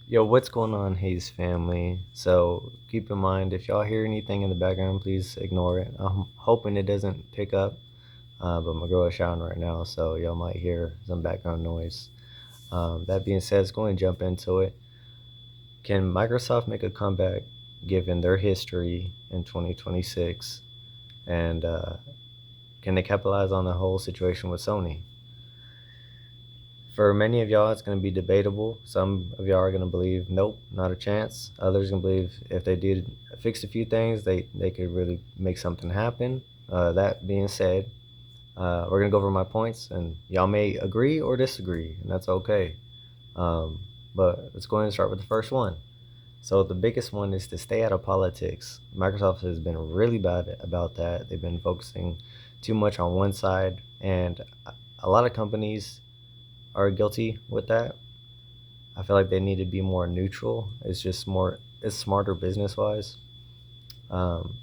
Yo, what's going on, Hayes family? So keep in mind, if y'all hear anything in the background, please ignore it. I'm hoping it doesn't pick up, but my girl is showering right now, so y'all might hear some background noise. That being said, let's go and jump into it. Can Microsoft make a comeback given their history in 2026? And can they capitalize on the whole situation with Sony? For many of y'all, it's going to be debatable. Some of y'all are going to believe, nope, not a chance. Others going to believe if they did fix a few things, they could really make something happen. That being said, we're going to go over my points, and y'all may agree or disagree, and that's okay. Um, but let's go ahead and start with the first one. So the biggest one is to stay out of politics. Microsoft has been really bad about that. They've been focusing too much on one side, and a lot of companies are guilty with that. I feel like they need to be more neutral. It's smarter business wise. Um,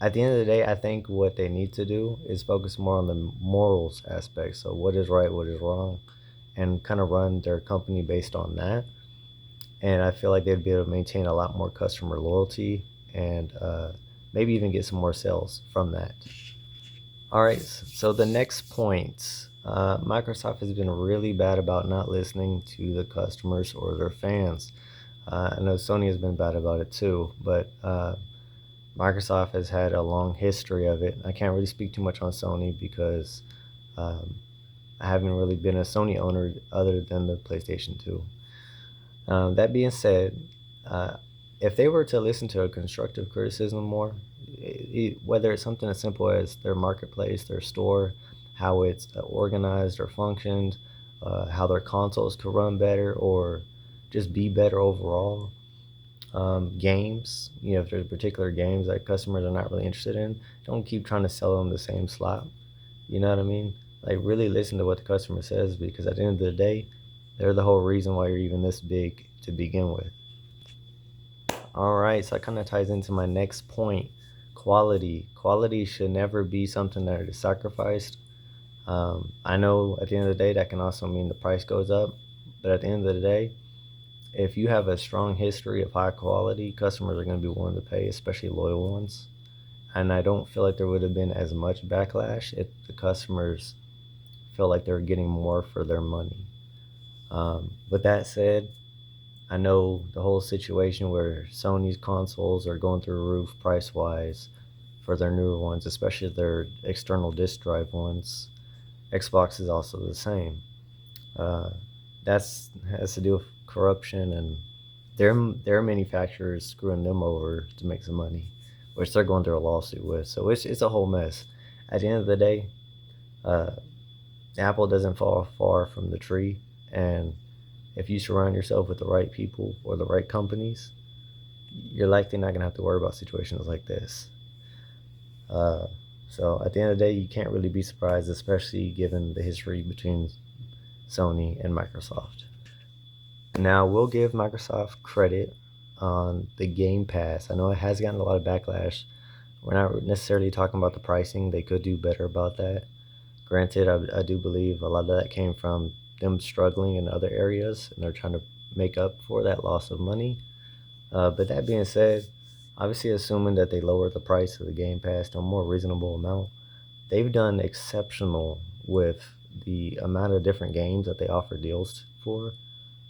at the end of the day, I think what they need to do is focus more on the morals aspect. So, what is right, what is wrong, and kind of run their company based on that. And I feel like they'd be able to maintain a lot more customer loyalty and maybe even get some more sales from that. All right, so the next point, Microsoft has been really bad about not listening to the customers or their fans. I know Sony has been bad about it too, but Microsoft has had a long history of it. I can't really speak too much on Sony because um, I haven't really been a Sony owner other than the PlayStation 2. That being said, uh, if they were to listen to a constructive criticism more, whether it's something as simple as their marketplace, their store, how it's organized or functioned, how their consoles could run better or just be better overall. Games, if there's particular games that customers are not really interested in, don't keep trying to sell them the same slop. You know what I mean? Like, really listen to what the customer says because at the end of the day, they're the whole reason why you're even this big to begin with. All right, so that kind of ties into my next point. Quality should never be something that is sacrificed. I know at the end of the day that can also mean the price goes up, but at the end of the day, if you have a strong history of high quality, customers are going to be willing to pay, especially loyal ones. And I don't feel like there would have been as much backlash if the customers feel like they're getting more for their money. With that said, I know the whole situation where Sony's consoles are going through the roof price wise for their newer ones, especially their external disk drive ones. Xbox is also the same. Uh, that's has to do with corruption and their manufacturers screwing them over to make some money, which they're going through a lawsuit with. So it's a whole mess. At the end of the day, uh, apple doesn't fall far from the tree, and if you surround yourself with the right people or the right companies, you're likely not going to have to worry about situations like this. Uh, so at the end of the day, you can't really be surprised, especially given the history between Sony and Microsoft. Now, we'll give Microsoft credit on the Game Pass. I know it has gotten a lot of backlash. We're not necessarily talking about the pricing. They could do better about that. Granted, I do believe a lot of that came from them struggling in other areas, and they're trying to make up for that loss of money. But that being said, obviously assuming that they lower the price of the Game Pass to a more reasonable amount, they've done exceptional with the amount of different games that they offer deals for,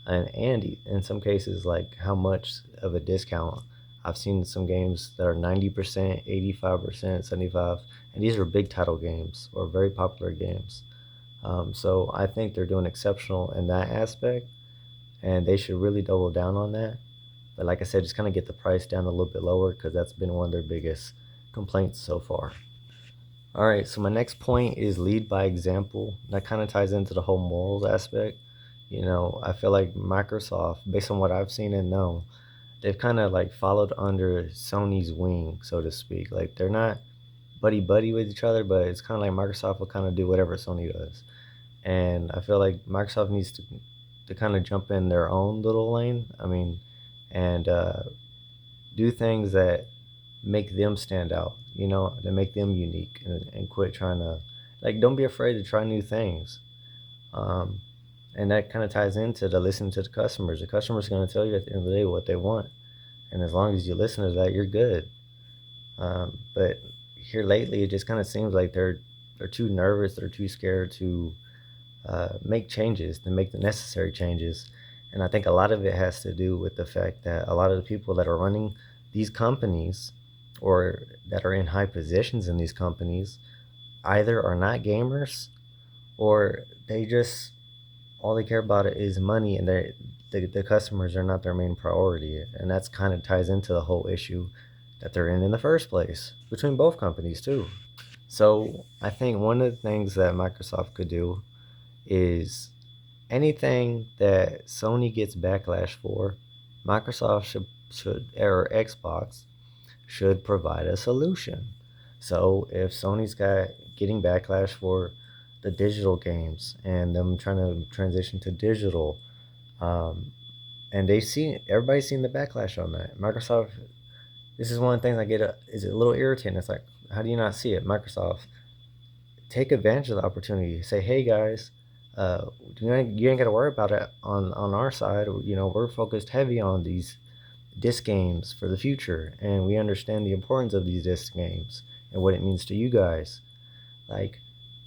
and in some cases like how much of a discount. I've seen some games that are 90%, 85%, 75%, and these are big title games or very popular games. So I think they're doing exceptional in that aspect, and they should really double down on that. But like I said, just kind of get the price down a little bit lower because that's been one of their biggest complaints so far. All right, so my next point is lead by example. That kind of ties into the whole morals aspect. I feel like Microsoft, based on what I've seen and know, they've kind of like followed under Sony's wing, so to speak. Like they're not buddy buddy with each other, but it's kind of like Microsoft will kind of do whatever Sony does. And I feel like Microsoft needs to kind of jump in their own little lane. I mean, and do things that make them stand out, that make them unique and quit trying to, like, don't be afraid to try new things. Um, And that kind of ties into the listening to the customers. The customer's going to tell you at the end of the day what they want, and as long as you listen to that, you're good. But here lately, it just kind of seems like they're too nervous, they're too scared to make changes, to make the necessary changes. And I think a lot of it has to do with the fact that a lot of the people that are running these companies or that are in high positions in these companies either are not gamers or they just all they care about it is money, and the customers are not their main priority. And that's kind of ties into the whole issue that they're in the first place between both companies too. So I think one of the things that Microsoft could do is anything that Sony gets backlash for, Microsoft should or Xbox should provide a solution. So if Sony's got getting backlash for the digital games and them trying to transition to digital, um, and everybody's seen the backlash on that. Microsoft, this is one of the things I get is a little irritating. It's like, how do you not see it? Microsoft, take advantage of the opportunity. Say, hey guys, you ain't got to worry about it on our side. You know, we're focused heavy on these disc games for the future, and we understand the importance of these disc games and what it means to you guys. Like,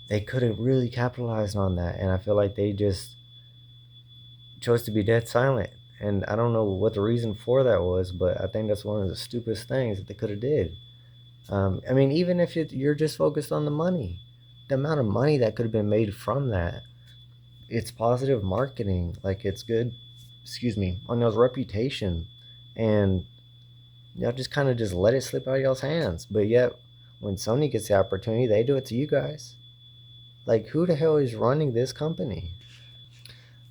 they could have really capitalized on that, and I feel like they just chose to be dead silent. And I don't know what the reason for that was, but I think that's one of the stupidest things that they could have did. I mean, even if you're just focused on the money, the amount of money that could have been made from that, it's positive marketing. Like, it's good, excuse me, on y'all's reputation. And y'all just kind of just let it slip out of y'all's hands. But yet, when Sony gets the opportunity, they do it to you guys. Like, who the hell is running this company?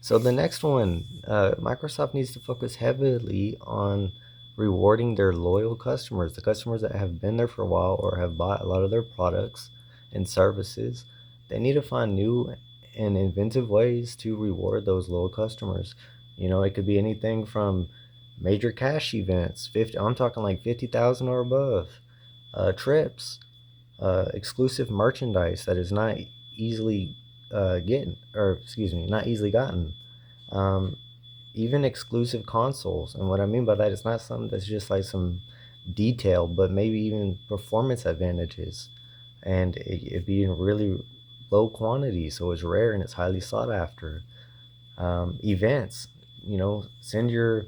So the next one, Microsoft needs to focus heavily on rewarding their loyal customers, the customers that have been there for a while or have bought a lot of their products and services. They need to find new and inventive ways to reward those loyal customers. You know, it could be anything from major cash events, 50, I'm talking like 50,000 or above, trips, exclusive merchandise that is not easily not easily gotten. Um, Even exclusive consoles. And what I mean by that is not something that's just like some detail, but maybe even performance advantages. And it being really low quantity, so it's rare and it's highly sought after. Events, you know, send your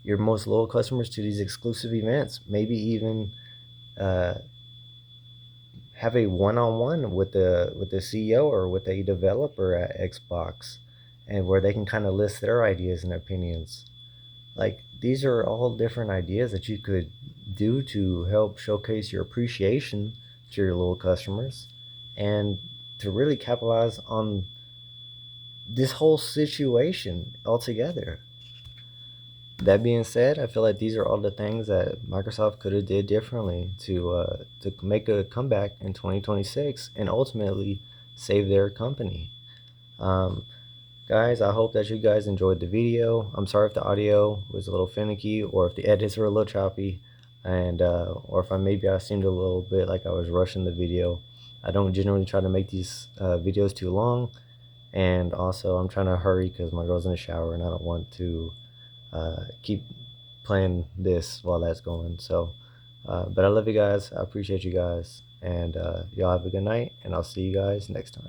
most loyal customers to these exclusive events. Maybe even uh, have a one-on-one with the CEO or with a developer at Xbox, and where they can kind of list their ideas and opinions. Like, these are all different ideas that you could do to help showcase your appreciation to your little customers and to really capitalize on this whole situation altogether. That being said, I feel like these are all the things that Microsoft could have did differently to make a comeback in 2026 and ultimately save their company. Um, Guys, I hope that you guys enjoyed the video. I'm sorry if the audio was a little finicky or if the edits were a little choppy, and or if I seemed a little bit like I was rushing the video. I don't generally try to make these videos too long, and also I'm trying to hurry because my girl's in the shower and I don't want to keep playing this while that's going. So, but I love you guys. I appreciate you guys, and y'all have a good night, and I'll see you guys next time.